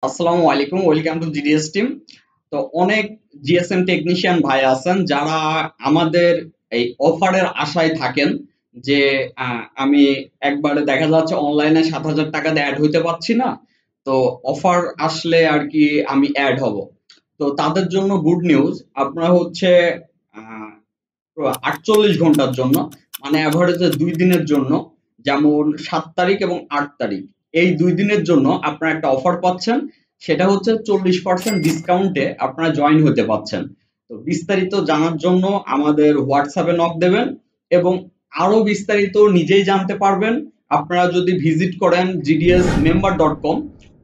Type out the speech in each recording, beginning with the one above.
আসসালামু আলাইকুম, welcome to GDS team. তো অনেক জিএসএম টেকনিশিয়ান ভাই আছেন যারা আমাদের এই অফারের আশায় থাকেন যে আমি একবারে দেখা যাচ্ছে অনলাইনে ৭,০০০ টাকা দিয়ে অ্যাড হইতে পারছি না, তো অফার আসলে আর কি আমি অ্যাড হব। তো তাদের জন্য গুড নিউজ, আপনারা হচ্ছে ৪৮ ঘন্টার জন্য, মানে অ্যাভারেজে ২ দিনের জন্য, যেমন ৭ তারিখ এবং ৮ তারিখ, এই ২ দিনের জন্য আপনারা একটা অফার পাচ্ছেন। সেটা হচ্ছে ৪০% ডিসকাউন্টে আপনারা জয়েন হতে পাচ্ছেন। তো বিস্তারিত জানার জন্য আমাদের হোয়াটসঅ্যাপে নক দেবেন এবং আরো বিস্তারিত নিজেই জানতে পারবেন আপনারা যদি ভিজিট করেন gdsmember.com।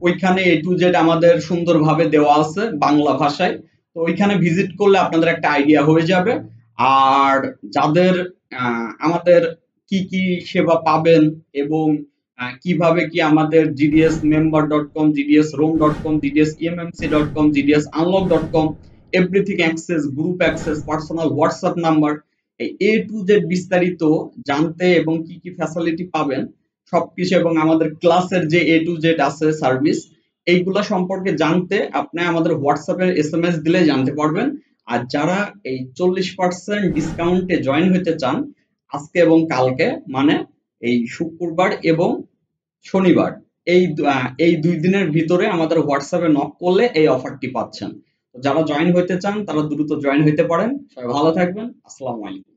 ওইখানে এ টু জেড আমাদের সুন্দরভাবে দেওয়া আছে বাংলা ভাষায়। তো ওইখানে ভিজিট করলে আপনাদের একটা আইডিয়া হয়ে যাবে। আর যাদের আমাদের কি কি সেবা পাবেন এবং কিভাবে কি আমাদের gdsmember.com, gdsroam.com, gdsemmc.com, gdsunlock.com, everything access, group access, personal WhatsApp number, এই এ টু জেড বিস্তারিত জানতে এবং কি কি ফ্যাসিলিটি পাবেন সবকিছু, এবং আমাদের ক্লাসের যে এ টু জেড আছে সার্ভিস, এইগুলা সম্পর্কে জানতে আপনি আমাদের হোয়াটসঅ্যাপে এসএমএস দিলে জানতে পারবেন। আর যারা এই 40% ডিসকাউন্টে জয়েন হতে চান আজকে এবং কালকে, মানে এই শুক্রবার এবং শনিবার, এই ২ দিনের ভিতরে আমাদের হোয়াটসঅ্যাপে নক করলে এই অফারটি পাচ্ছেন। তো যারা জয়েন হইতে চান তারা দ্রুত জয়েন হইতে পারেন। সবাই ভালো থাকবেন। আসসালামু আলাইকুম।